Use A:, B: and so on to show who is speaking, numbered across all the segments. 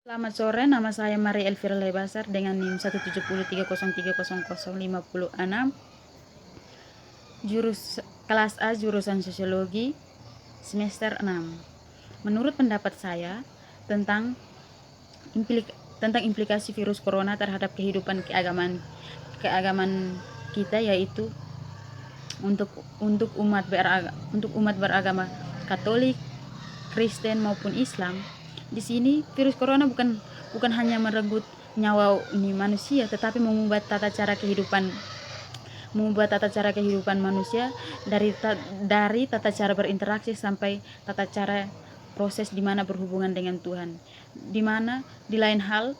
A: Selamat sore, nama saya Maria Elvira Lebasar dengan NIM 17030300056, kelas A jurusan Sosiologi, semester 6. Menurut pendapat saya tentang implikasi virus corona terhadap kehidupan keagamaan kita, yaitu untuk umat beragama Katolik, Kristen maupun Islam. Di sini virus corona bukan hanya merenggut nyawa ini manusia, tetapi mengubah tata cara kehidupan manusia dari tata cara berinteraksi sampai tata cara proses di mana berhubungan dengan Tuhan. Di mana di lain hal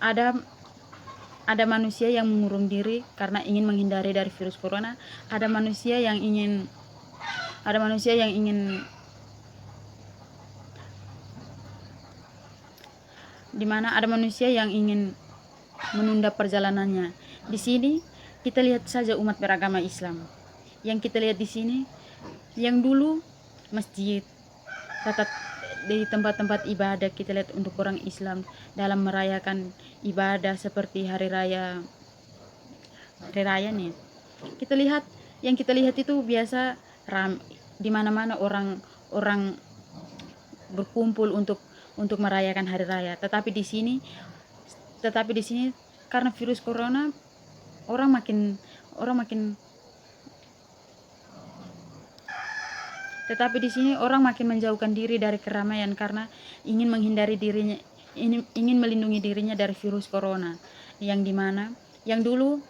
A: ada manusia yang mengurung diri karena ingin menghindari dari virus corona. Ada manusia yang ingin menunda perjalanannya. Di sini kita lihat saja umat beragama Islam. Yang kita lihat di sini, yang dulu masjid, di tempat-tempat ibadah kita lihat untuk orang Islam dalam merayakan ibadah seperti hari raya nih. Kita lihat itu biasa di mana-mana orang berkumpul untuk merayakan hari raya. Tetapi di sini karena virus corona, orang makin tetapi di sini orang makin menjauhkan diri dari keramaian karena ingin melindungi dirinya dari virus corona. Yang dulu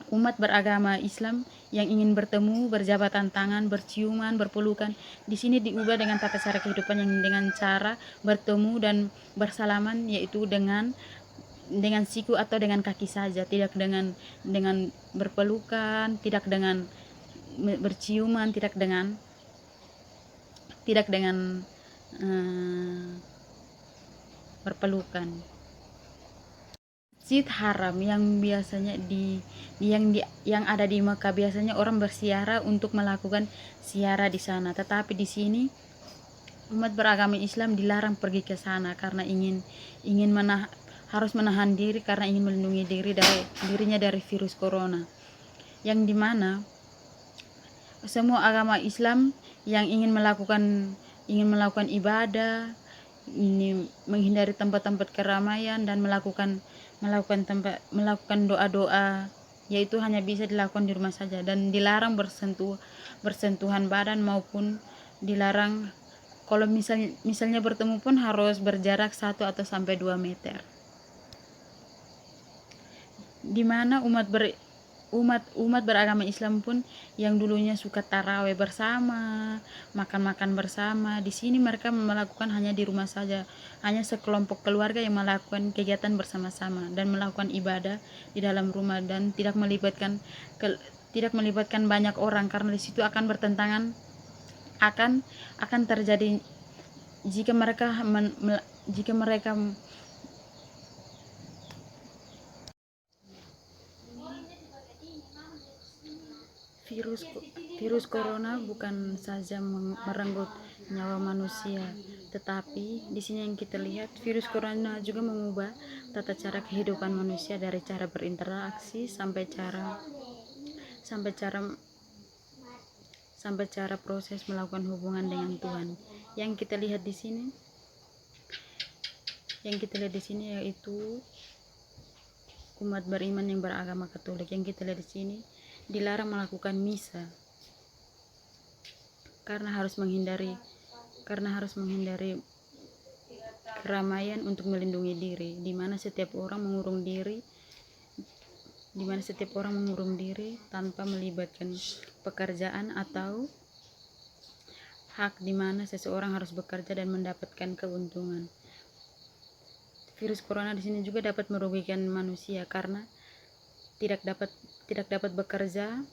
A: umat beragama Islam yang ingin bertemu, berjabatan tangan, berciuman, berpelukan, di sini diubah dengan tata cara kehidupan yang dengan cara bertemu dan bersalaman, yaitu dengan siku atau dengan kaki saja, tidak dengan berpelukan, tidak dengan berciuman, tidak dengan berpelukan. Masjid Haram yang ada di Mekah, biasanya orang berziarah untuk melakukan ziarah di sana, tetapi di sini umat beragama Islam dilarang pergi ke sana karena harus menahan diri karena ingin melindungi dirinya dari virus corona. Yang dimana semua agama Islam yang ingin melakukan ibadah, ini menghindari tempat-tempat keramaian dan melakukan doa-doa, yaitu hanya bisa dilakukan di rumah saja dan dilarang bersentuhan badan, maupun dilarang kalau misalnya bertemu pun harus berjarak 1 atau sampai 2 meter. Di mana umat beragama Islam pun yang dulunya suka tarawih bersama, makan-makan bersama, di sini mereka melakukan hanya di rumah saja. Hanya sekelompok keluarga yang melakukan kegiatan bersama-sama dan melakukan ibadah di dalam rumah, dan tidak melibatkan banyak orang karena di situ akan bertentangan, akan terjadi jika mereka virus corona bukan saja merenggut nyawa manusia, tetapi di sini yang kita lihat virus corona juga mengubah tata cara kehidupan manusia, dari cara berinteraksi sampai cara proses melakukan hubungan dengan Tuhan. Yang kita lihat di sini yaitu umat beriman yang beragama Katolik. Yang kita lihat di sini dilarang melakukan misa karena harus menghindari keramaian untuk melindungi diri, di mana setiap orang mengurung diri tanpa melibatkan pekerjaan atau hak, di mana seseorang harus bekerja dan mendapatkan keuntungan. Virus corona di sini juga dapat merugikan manusia karena tidak dapat bekerja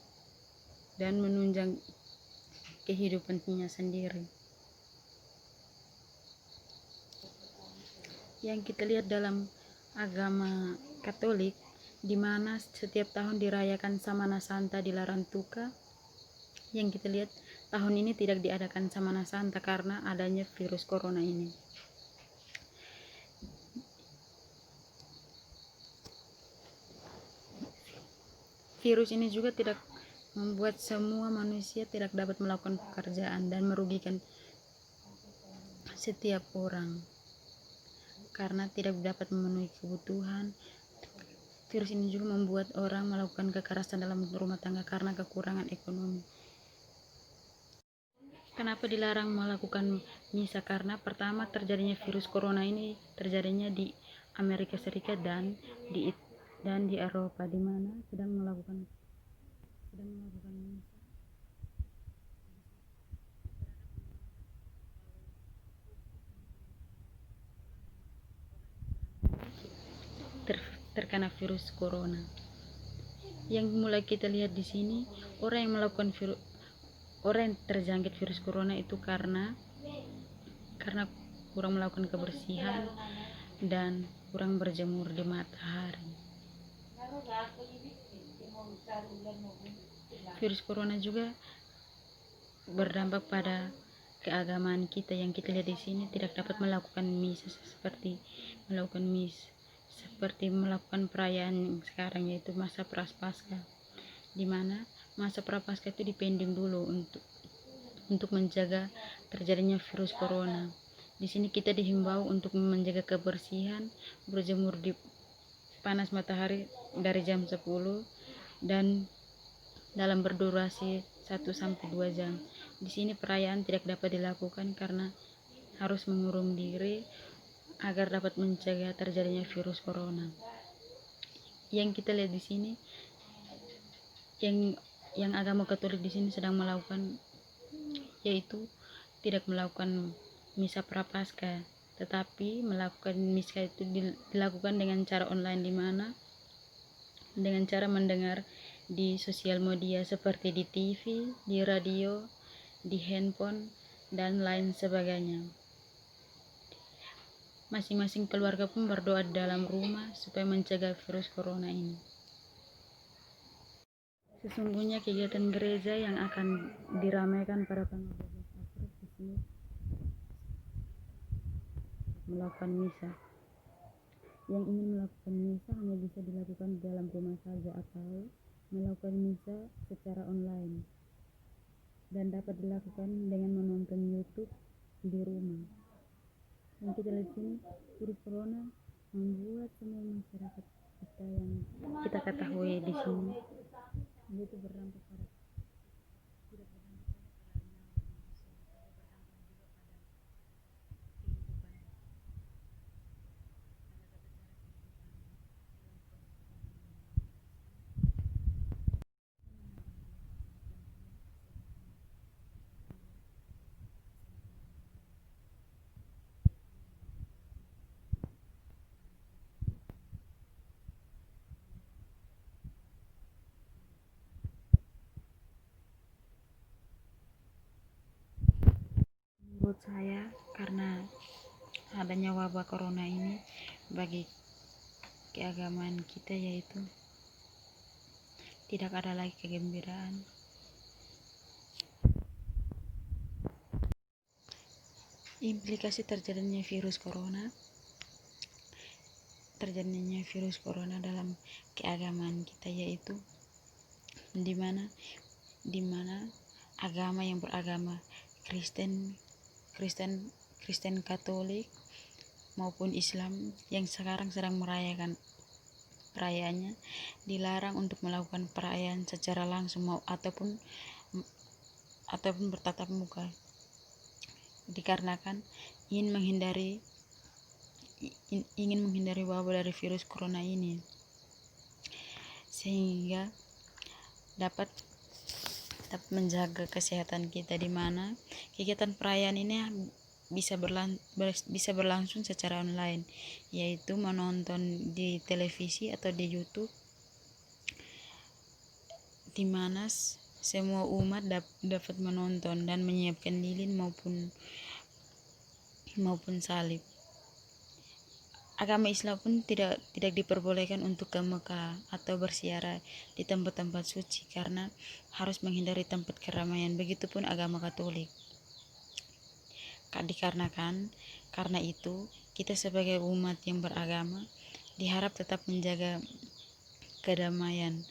A: dan menunjang kehidupannya sendiri. Yang kita lihat dalam agama Katolik, di mana setiap tahun dirayakan Samana Santa di Larantuka, yang kita lihat tahun ini tidak diadakan Samana Santa karena adanya virus corona ini. Virus ini juga tidak membuat semua manusia tidak dapat melakukan pekerjaan dan merugikan setiap orang karena tidak dapat memenuhi kebutuhan. Virus ini juga membuat orang melakukan kekerasan dalam rumah tangga karena kekurangan ekonomi. Kenapa dilarang melakukan misa? Karena pertama, terjadinya virus corona ini terjadinya di Amerika Serikat dan di Eropa, di mana sedang melakukan misa. Terkena virus corona. Yang mulai kita lihat di sini, orang yang terjangkit virus corona itu karena kurang melakukan kebersihan dan kurang berjemur di matahari. Virus corona juga berdampak pada keagamaan kita. Yang kita lihat di sini tidak dapat melakukan misa seperti melakukan perayaan sekarang, yaitu masa prapaskah, di mana masa prapaskah itu dipending dulu untuk menjaga terjadinya virus corona. Di sini kita dihimbau untuk menjaga kebersihan, berjemur di panas matahari dari jam 10 dan dalam berdurasi 1-2 jam. Di sini perayaan tidak dapat dilakukan karena harus mengurung diri agar dapat mencegah terjadinya virus corona. Yang kita lihat di sini, yang agama Katolik di sini sedang melakukan, yaitu tidak melakukan misa prapaskah, tetapi melakukan misa itu dilakukan dengan cara online, di mana dengan cara mendengar di sosial media seperti di TV, di radio, di handphone, dan lain sebagainya. Masing-masing keluarga pun berdoa di dalam rumah supaya mencegah virus corona ini. Sesungguhnya kegiatan gereja yang akan diramaikan pada tanggal 12 April di sini melakukan misa. Yang ingin melakukan misa hanya bisa dilakukan di dalam rumah saja atau melakukan misa secara online, dan dapat dilakukan dengan menonton YouTube di rumah. Yang kita lihat sini, virus corona membuat semua masyarakat kita yang kita ketahui di sini itu berdampak pada menurut saya, karena adanya wabah corona ini bagi keagamaan kita, yaitu tidak ada lagi kegembiraan. Implikasi terjadinya virus corona dalam keagamaan kita, yaitu di mana agama yang beragama Kristen Katolik maupun Islam yang sekarang sedang merayakan perayaannya dilarang untuk melakukan perayaan secara langsung ataupun bertatap muka, dikarenakan ingin menghindari wabah dari virus corona ini, sehingga dapat menjaga kesehatan kita, di mana kegiatan perayaan ini bisa berlangsung secara online, yaitu menonton di televisi atau di YouTube, di mana semua umat dapat menonton dan menyiapkan lilin maupun salib. agama Islam pun tidak diperbolehkan untuk ke Mekah atau berziarah di tempat-tempat suci karena harus menghindari tempat keramaian. Begitupun agama Katolik. Karena itu kita sebagai umat yang beragama diharap tetap menjaga kedamaian.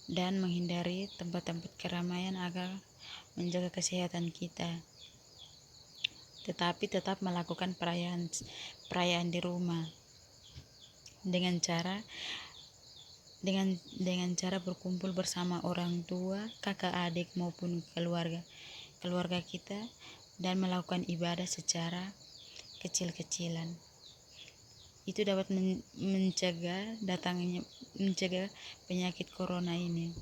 A: Dan menghindari tempat-tempat keramaian agar menjaga kesehatan kita. Tetapi tetap melakukan perayaan di rumah dengan cara berkumpul bersama orang tua, kakak adik maupun keluarga kita dan melakukan ibadah secara kecil-kecilan. Itu dapat mencegah penyakit corona ini.